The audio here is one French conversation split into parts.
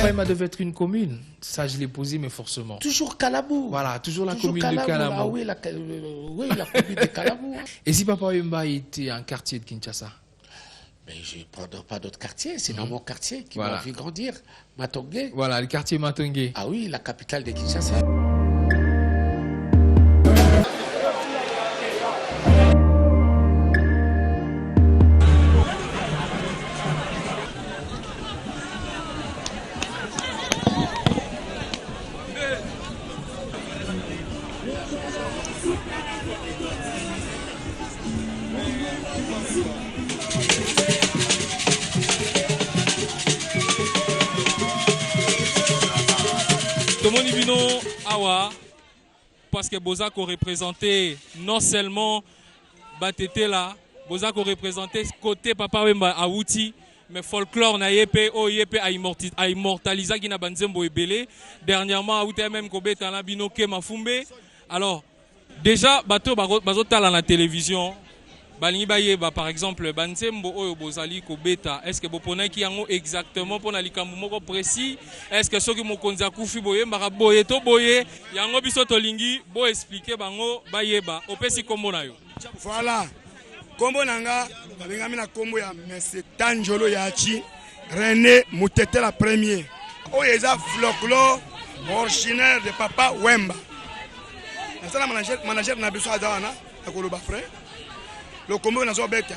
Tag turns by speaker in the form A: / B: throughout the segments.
A: Wemba devait être une commune. Ça, je l'ai posé, mais forcément.
B: Toujours Kalabou.
A: Voilà, toujours la commune de Kalabou.
B: Ah oui, la commune de Kalabou.
A: Et si Papa Wemba était un quartier de Kinshasa?
B: Mais je ne prendrai pas d'autres quartiers, c'est dans mon quartier qui
A: Voilà.
B: m'a vu grandir, Matongé.
A: Voilà, le quartier Matongé.
B: Ah oui, la capitale de Kinshasa.
C: Tomoni Bino Awa, parce que Bozako représentait non seulement Batete là, Bozako représentait côté Papa Wemba Aouti, mais folklore na yepé o yepé a immortalisé qui na banzembo ebele. Dernièrement Aouti même Kobe Tala Bino ke Mafumbe. Alors déjà bateau bazotala na télévision. Balingi bayeba par exemple banzembo oyo bozali kobeta, est-ce que bopona ki yango exactement pona likambo moko précis, est-ce que soki mokonzi akufi boyembaka boye to boye yango biso tolingi bo expliquer bango bayeba opesi kombo na yo.
D: Voilà, kombo nanga babengami na kombo ya Monsieur Tanjolo Yachi René Mutete la premier oyo eza folklore originaire de Papa Wemba. Nasala manager na biso azawana akoloba frère. Le combo nazo beta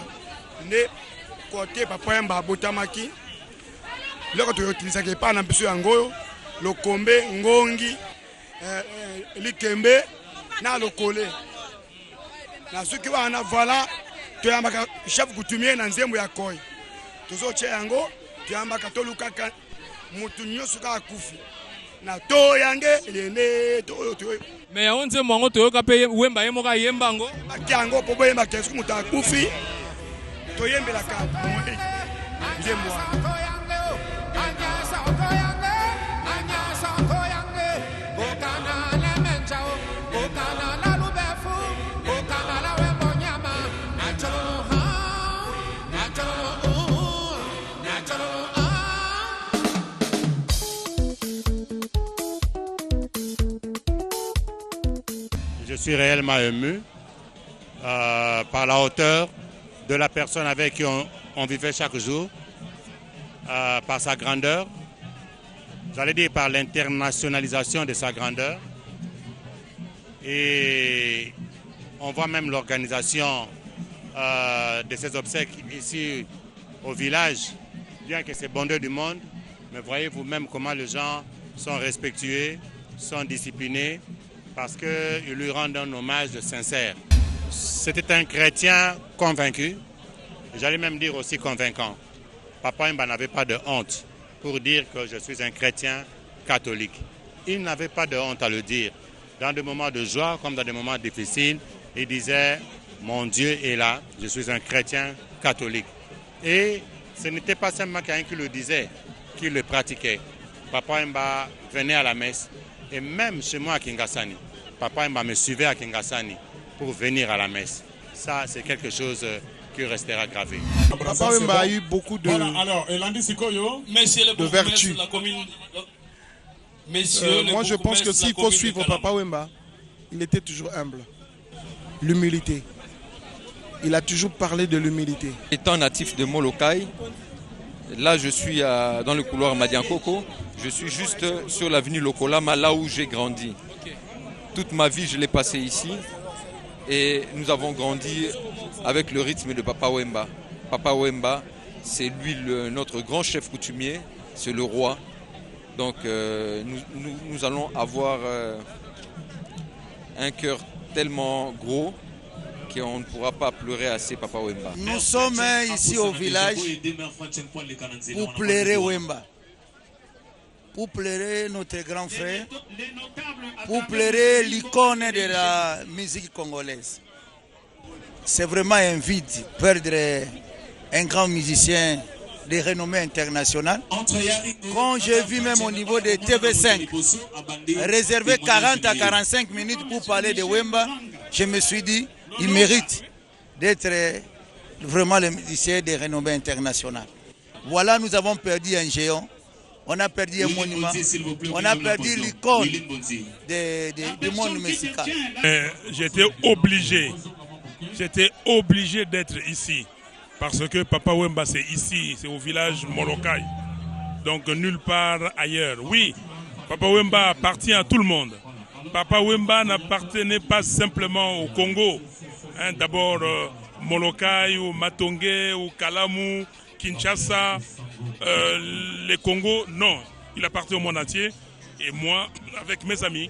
D: ne côté Papa Wemba botamaki le ko to utilisa ke pa na biso yango le kombe ngongi likembe na lokole na suki wana voilà to yambaka chef coutumier na nzembo ya koi tozo che yango to yambaka to lukaka mutu nyoso ka kufi na to yange lene to
C: mais on nzembo yango toyoka pe Wemba ye moka yemba ngo
D: akiango po boyemba kesu mutu akufi to yembela ka nzembo
E: Je suis réellement ému par la hauteur de la personne avec qui on vivait chaque jour, par sa grandeur, j'allais dire par l'internationalisation de sa grandeur. Et on voit même l'organisation de ces obsèques ici au village, bien que c'est bondeux du monde, mais voyez vous-même comment les gens sont respectueux, sont disciplinés, parce qu'ils lui rendent un hommage sincère. C'était un chrétien convaincu, j'allais même dire aussi convaincant. Papa Wemba n'avait pas de honte pour dire que je suis un chrétien catholique. Il n'avait pas de honte à le dire. Dans des moments de joie comme dans des moments difficiles, il disait « Mon Dieu est là, je suis un chrétien catholique ». Et ce n'était pas seulement quelqu'un qui le disait, qui le pratiquait. Papa Wemba venait à la messe, et même chez moi à Kingasani, Papa Wemba me suivait à Kingasani pour venir à la messe. Ça, c'est quelque chose qui restera gravé.
F: Papa Wemba a eu beaucoup de, de vertus. Moi, je pense que s'il faut suivre Papa Wemba, il était toujours humble. L'humilité. Il a toujours parlé de l'humilité.
G: Étant natif de Molokai, là je suis dans le couloir Madiankoko, je suis juste sur l'avenue Lokolama, là où j'ai grandi. Toute ma vie, je l'ai passé ici et nous avons grandi avec le rythme de Papa Wemba. Papa Wemba, c'est lui notre grand chef coutumier, c'est le roi. Donc nous allons avoir un cœur tellement gros qu'on ne pourra pas pleurer assez Papa Wemba.
H: Nous sommes ici au village pour pleurer Wemba, pour pleurer notre grand frère, pour pleurer l'icône de la musique congolaise. C'est vraiment un vide perdre un grand musicien de renommée internationale. Quand j'ai vu même au niveau de TV5 réserver 40 à 45 minutes pour parler de Wemba, je me suis dit, il mérite d'être vraiment le musicien de renommée internationale. Voilà, nous avons perdu un géant. on a perdu un monument, on a perdu l'icône du monde mexicain.
I: J'étais obligé d'être ici. Parce que Papa Wemba, c'est ici, c'est au village Molokai. Donc nulle part ailleurs. Oui, Papa Wemba appartient à tout le monde. Papa Wemba n'appartenait pas simplement au Congo. Hein, d'abord Molokai, ou Matongé, ou Kalamu, Kinshasa, les Congos, non. Il appartient au monde entier. Et moi, avec mes amis,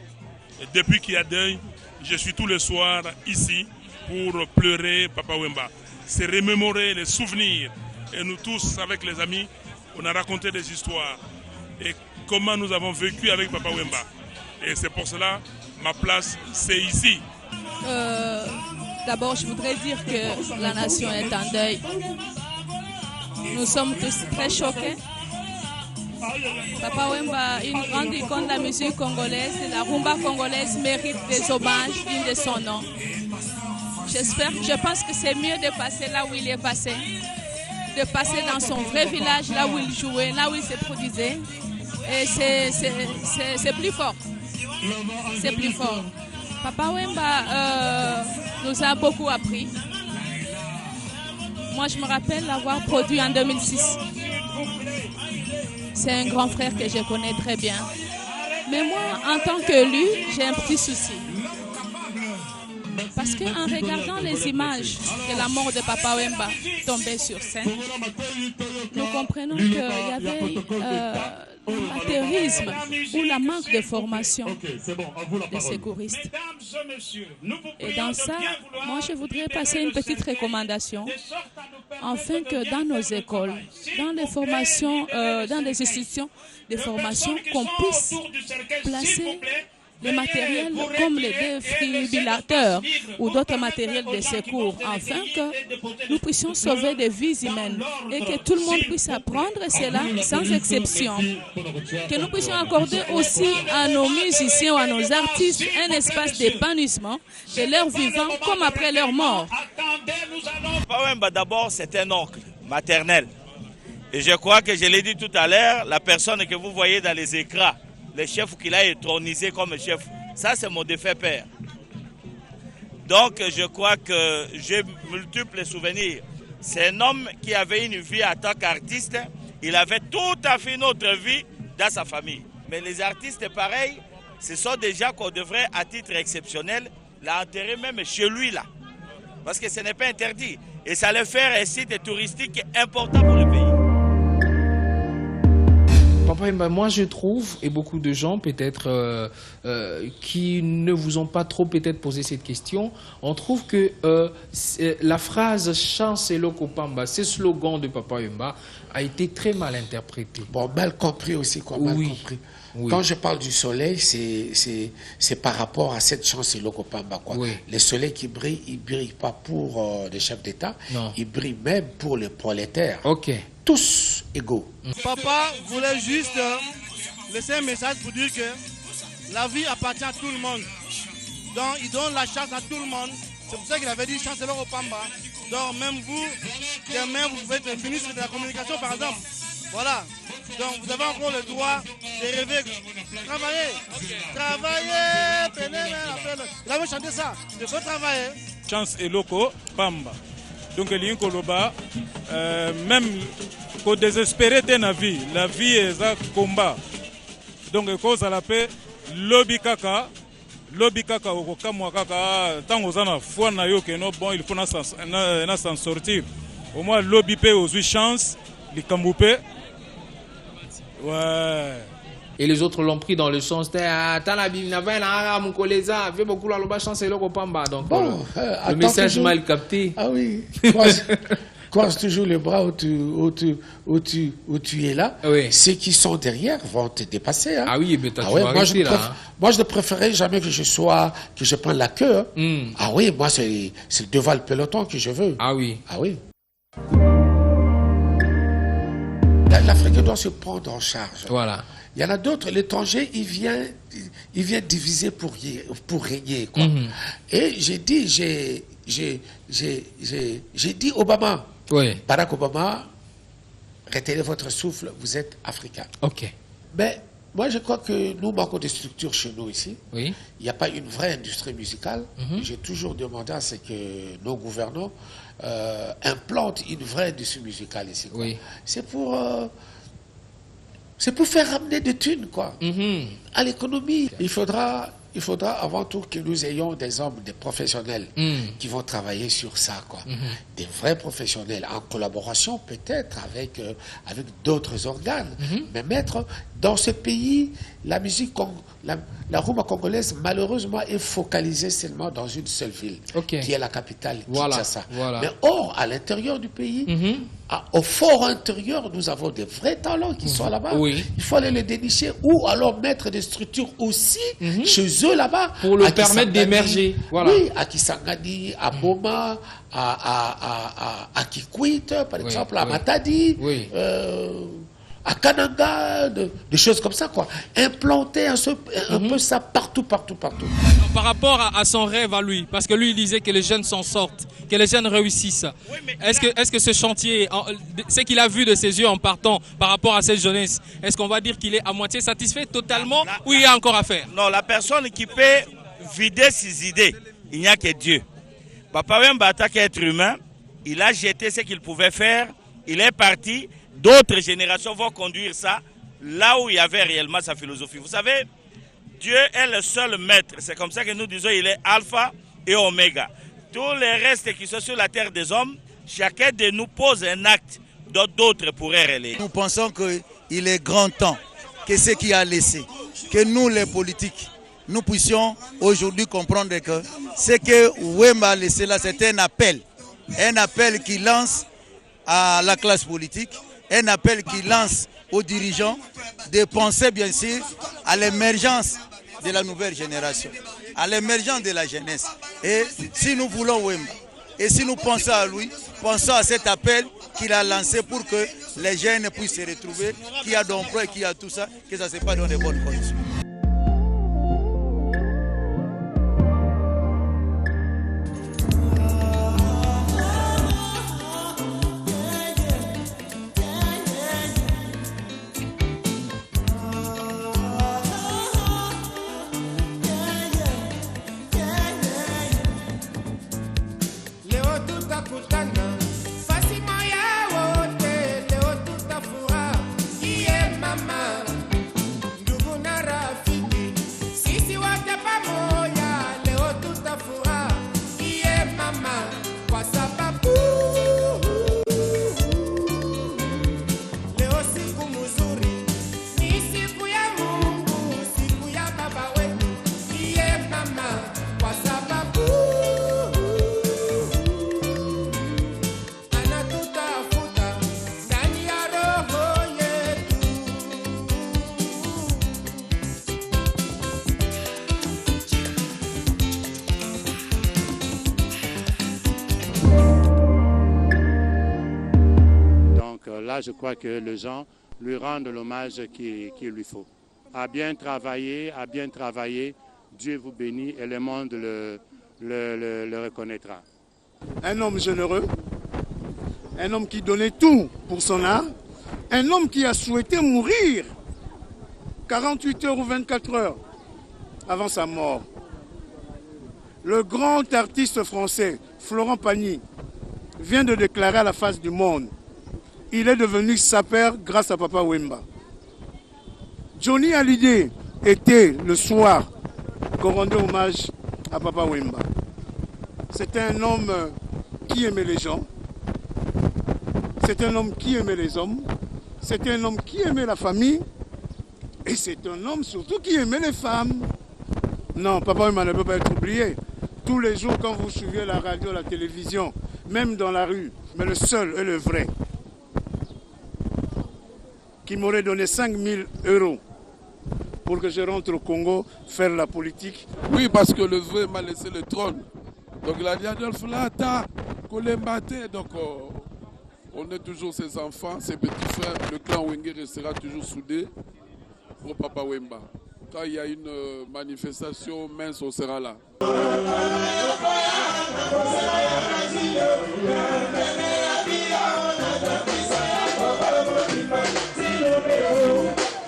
I: depuis qu'il y a deuil, je suis tous les soirs ici pour pleurer Papa Wemba. C'est remémorer les souvenirs. Et nous tous, avec les amis, on a raconté des histoires. Et comment nous avons vécu avec Papa Wemba. Et c'est pour cela, ma place, c'est ici.
J: D'abord, je voudrais dire que la nation est en deuil. Nous sommes tous très choqués. Papa Wemba, une grande icône de la musique congolaise, de la rumba congolaise, mérite des hommages dignes de son nom. Je pense que c'est mieux de passer là où il est passé, de passer dans son vrai village, là où il jouait, là où il se produisait. Et c'est plus fort. C'est plus fort. Papa Wemba nous a beaucoup appris. Moi, je me rappelle l'avoir produit en 2006. C'est un grand frère que je connais très bien. Mais moi, en tant qu'élu, j'ai un petit souci. Parce qu'en regardant les images de la mort de Papa Wemba tombées sur scène, nous comprenons qu'il y avait l'amateurisme ou la manque de formation des secouristes. Et dans ça, moi je voudrais passer une petite recommandation afin que dans nos écoles, dans les formations, dans les institutions de formation, qu'on puisse placer des matériels comme les défibrillateurs ou d'autres matériels de secours, afin que nous puissions sauver des vies humaines et que tout le monde puisse apprendre cela sans exception. Que nous puissions accorder aussi à nos musiciens ou à nos artistes un espace d'épanouissement de leur vivant comme après leur mort.
K: Papa Wemba, d'abord, c'est un oncle maternel. Et je crois que je l'ai dit tout à l'heure, la personne que vous voyez dans les écrans, le chef qu'il a étronisé comme chef, ça c'est mon défunt père. Donc je crois que j'ai multiples souvenirs. C'est un homme qui avait une vie en tant qu'artiste, il avait tout à fait une autre vie dans sa famille. Mais les artistes pareils, ce sont des gens qu'on devrait à titre exceptionnel l'enterrer même chez lui là. Parce que ce n'est pas interdit. Et ça allait faire un site touristique important pour le pays.
A: Papa Wemba, moi je trouve, et beaucoup de gens peut-être qui ne vous ont pas trop peut-être posé cette question, on trouve que la phrase « Chance et Lokopamba », ce slogan de Papa Wemba, a été très mal interprété.
B: Bon, mal compris aussi, quoi, mal compris. Oui. Quand je parle du soleil, c'est par rapport à cette chance et Lokopamba, quoi. Oui. Le soleil qui brille, il ne brille pas pour les chefs d'État, il brille même pour les prolétaires.
A: Ok.
B: Tous égaux.
F: Papa voulait juste laisser un message pour dire que la vie appartient à tout le monde. Donc il donne la chance à tout le monde. C'est pour ça qu'il avait dit chance et Lokopamba. Donc même vous, demain vous pouvez être ministre de la communication par exemple. Voilà. Donc vous avez encore le droit de rêver. Travailler. Travailler. Il avait chanté ça. Il faut travailler.
I: Chance et Lokopamba. Donc Koloba, même qu'au désespéré de la vie est un combat. Donc cause à la paix, lobby kaka au kamwa kaka tant aux ana foi na yo que non bon il faut s'en sortir. Au moins lobby paix aux chance, les kamboupé. Ouais.
A: Et les autres l'ont pris dans le sens de donc bon, le message toujours mal capté.
B: Ah oui. Croise toujours le bras où tu es là. Oui. Ceux qui sont derrière vont te dépasser. Hein.
A: Ah oui, mais
B: moi je ne préférerais jamais que je prenne la queue. Hein. Ah oui, moi c'est devant le peloton que je veux.
A: Ah oui.
B: Ah oui. L'Afrique doit se prendre en charge.
A: Voilà.
B: Il y en a d'autres, l'étranger, il vient diviser pour régner. Quoi. Et j'ai dit Obama, Barack Obama, retenez votre souffle, vous êtes africain.
A: Ok.
B: Mais moi, je crois que nous manquons de structures chez nous ici.
A: Oui.
B: Il n'y a pas une vraie industrie musicale. J'ai toujours demandé à ce que nos gouvernants implantent une vraie industrie musicale ici.
A: Oui.
B: C'est pour faire ramener des thunes, quoi, à l'économie. Il faudra avant tout que nous ayons des hommes, des professionnels qui vont travailler sur ça, quoi. Des vrais professionnels en collaboration peut-être avec d'autres organes. Mais mettre dans ce pays, la musique, la rumba congolaise, malheureusement, est focalisée seulement dans une seule ville, qui est la capitale, Kinshasa. Mais or, à l'intérieur du pays, au fort intérieur, nous avons des vrais talents qui sont là-bas. Il faut aller les dénicher ou alors mettre des structures aussi chez eux là-bas.
A: Pour leur permettre d'émerger.
B: Oui, à Kisangani, à Boma, à Kikwit, par exemple, à Matadi. À Kananga, des choses comme ça, quoi. Implanter un peu ça partout.
C: Par rapport à son rêve à lui, parce que lui, il disait que les jeunes s'en sortent, que les jeunes réussissent. Oui, est-ce que ce chantier, ce qu'il a vu de ses yeux en partant par rapport à cette jeunesse, est-ce qu'on va dire qu'il est à moitié satisfait totalement ou il y a encore à faire?
K: Non, la personne qui peut vider ses idées, il n'y a que Dieu. Papa Wemba, en tant qu'être humain, il a jeté ce qu'il pouvait faire, il est parti. D'autres générations vont conduire ça là où il y avait réellement sa philosophie. Vous savez, Dieu est le seul maître. C'est comme ça que nous disons qu'il est alpha et oméga. Tous les restes qui sont sur la terre des hommes, chacun de nous pose un acte, d'autres pourraient relayer.
H: Nous pensons qu'il est grand temps que ce qui a laissé, que nous les politiques, nous puissions aujourd'hui comprendre que ce que Wemba a laissé là, c'est un appel qui lance à la classe politique, un appel qui lance aux dirigeants de penser bien sûr à l'émergence de la nouvelle génération, à l'émergence de la jeunesse. Et si nous voulons Wemba, et si nous pensons à lui, pensons à cet appel qu'il a lancé pour que les jeunes puissent se retrouver, qu'il y a d'emploi et qu'il y a tout ça, que ça se passe dans de bonnes conditions.
E: Là, je crois que les gens lui rendent l'hommage qu'il lui faut. A bien travaillé, Dieu vous bénit et le monde le reconnaîtra.
D: Un homme généreux, un homme qui donnait tout pour son art, un homme qui a souhaité mourir 48 heures ou 24 heures avant sa mort. Le grand artiste français, Florent Pagny, vient de déclarer à la face du monde: il est devenu sapeur grâce à Papa Wemba. Johnny Hallyday était le soir qu'on rendait hommage à Papa Wemba. C'était un homme qui aimait les gens. C'est un homme qui aimait les hommes. C'est un homme qui aimait la famille. Et c'est un homme surtout qui aimait les femmes. Non, Papa Wemba ne peut pas être oublié. Tous les jours, quand vous suivez la radio, la télévision, même dans la rue, mais le seul et le vrai, qui m'aurait donné 5 000 € pour que je rentre au Congo faire la politique.
I: Oui, parce que le vrai m'a laissé le trône. Donc il a dit Adolphe Lata, Kolembate. Donc on est toujours ses enfants, ses petits frères. Le clan Wenge restera toujours soudé pour Papa Wemba. Quand il y a une manifestation mince, on sera là.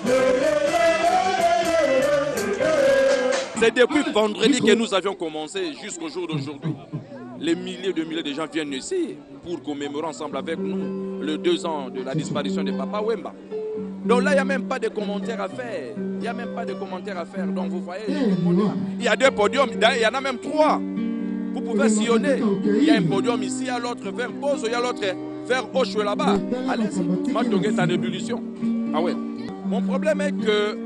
L: Le
G: C'est depuis vendredi que nous avions commencé jusqu'au jour d'aujourd'hui. Les milliers de gens viennent ici pour commémorer ensemble avec nous le 2 ans de la disparition de Papa Wemba. Donc là, il n'y a même pas de commentaires à faire. Il n'y a même pas de commentaires à faire. Donc vous voyez, il y a 2 podiums, il y en a même 3. Vous pouvez sillonner. Il y a un podium ici, il y a l'autre vers Pose, il y a l'autre vers Oshwe là-bas. Allez-y, Matongé est en ébullition. Ah ouais. Mon problème est que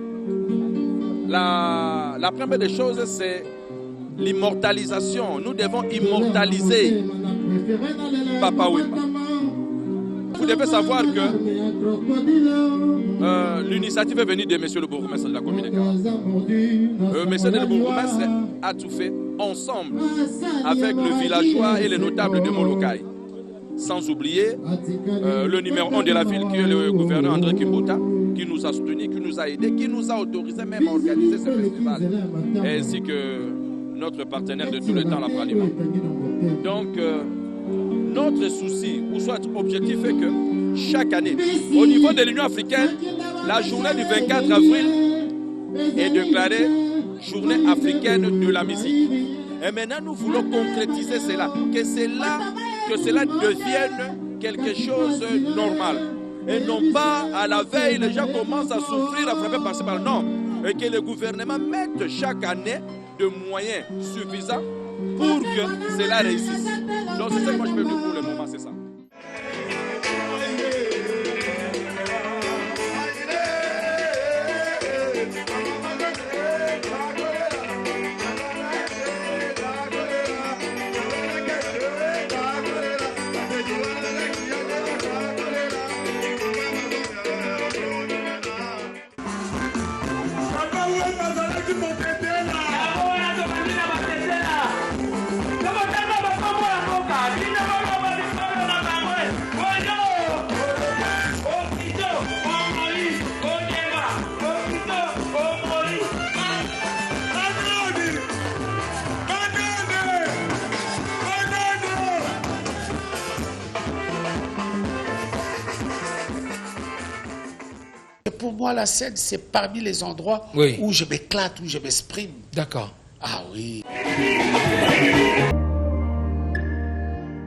G: la première des choses, c'est l'immortalisation. Nous devons immortaliser Papa Wemba. Vous devez savoir que l'initiative est venue de monsieur le bourgmestre de la commune de Kawa. Monsieur le bourgmestre a tout fait ensemble avec le villageois et les notables de Molokai. Sans oublier le numéro 1 de la ville qui est le gouverneur André Kimbota, qui nous a soutenus, qui nous a aidés, qui nous a autorisé même à organiser ce festival, ainsi que notre partenaire de tout le temps, la Pralima. Donc, notre souci, ou soit objectif, est que chaque année, au niveau de l'Union africaine, la journée du 24 avril est déclarée journée africaine de la musique. Et maintenant, nous voulons concrétiser cela, que cela devienne quelque chose de normal. Et non pas à la veille, les gens commencent à souffrir, à frapper par-ci par-là. Non. Et que le gouvernement mette chaque année de moyens suffisants pour que cela réussisse. Donc c'est ça que moi je peux dire pour le moment, c'est ça.
B: Pour moi, la scène, c'est parmi les endroits où je m'éclate, où je m'exprime.
A: D'accord.
B: Ah oui.